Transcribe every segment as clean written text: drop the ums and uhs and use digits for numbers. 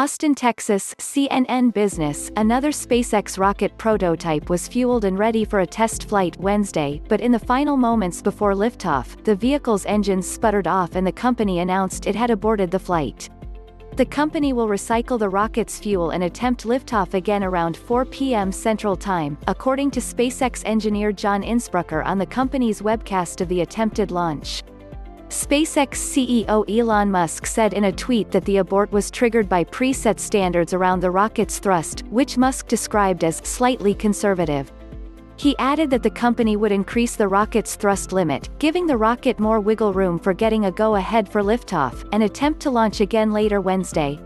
Austin, Texas, CNN Business. Another SpaceX rocket prototype was fueled and ready for a test flight Wednesday, but in the final moments before liftoff, the vehicle's engines sputtered off and the company announced it had aborted the flight. The company will recycle the rocket's fuel and attempt liftoff again around 4 p.m. Central Time, according to SpaceX engineer John Insprucker on the company's webcast of the attempted launch. SpaceX CEO Elon Musk said in a tweet that the abort was triggered by preset standards around the rocket's thrust, which Musk described as slightly conservative. He added that the company would increase the rocket's thrust limit, giving the rocket more wiggle room for getting a go-ahead for liftoff, and attempt to launch again later Wednesday.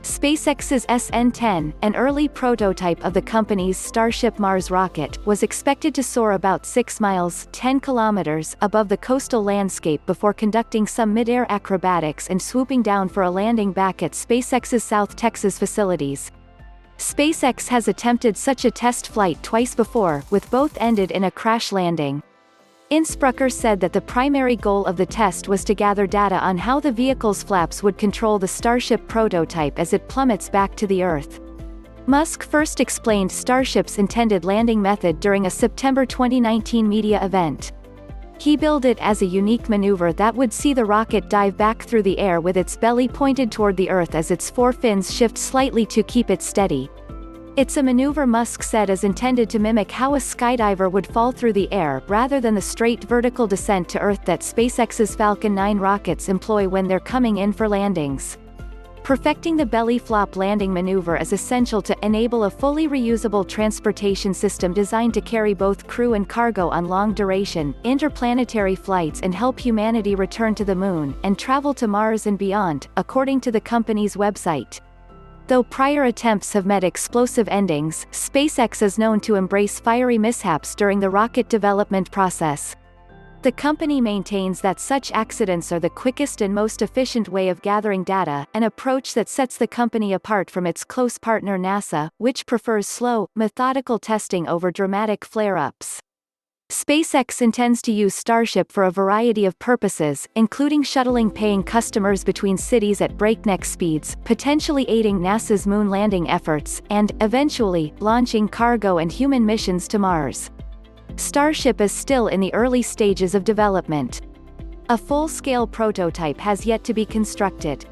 SpaceX's SN-10, an early prototype of the company's Starship Mars rocket, was expected to soar about 6 miles (10 kilometers) above the coastal landscape before conducting some mid-air acrobatics and swooping down for a landing back at SpaceX's South Texas facilities. SpaceX has attempted such a test flight twice before, with both ended in a crash landing. Insprucker said that the primary goal of the test was to gather data on how the vehicle's flaps would control the Starship prototype as it plummets back to the Earth. Musk first explained Starship's intended landing method during a September 2019 media event. He billed it as a unique maneuver that would see the rocket dive back through the air with its belly pointed toward the Earth as its four fins shift slightly to keep it steady. It's a maneuver Musk said is intended to mimic how a skydiver would fall through the air rather than the straight vertical descent to Earth that SpaceX's Falcon 9 rockets employ when they're coming in for landings. Perfecting the belly flop landing maneuver is essential to enable a fully reusable transportation system designed to carry both crew and cargo on long-duration, interplanetary flights and help humanity return to the Moon and travel to Mars and beyond, according to the company's website. Though prior attempts have met explosive endings, SpaceX is known to embrace fiery mishaps during the rocket development process. The company maintains that such accidents are the quickest and most efficient way of gathering data, an approach that sets the company apart from its close partner NASA, which prefers slow, methodical testing over dramatic flare-ups. SpaceX intends to use Starship for a variety of purposes, including shuttling paying customers between cities at breakneck speeds, potentially aiding NASA's moon landing efforts, and, eventually, launching cargo and human missions to Mars. Starship is still in the early stages of development. A full-scale prototype has yet to be constructed.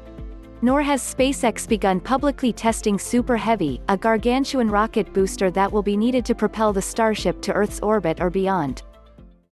Nor has SpaceX begun publicly testing Super Heavy, a gargantuan rocket booster that will be needed to propel the Starship to Earth's orbit or beyond.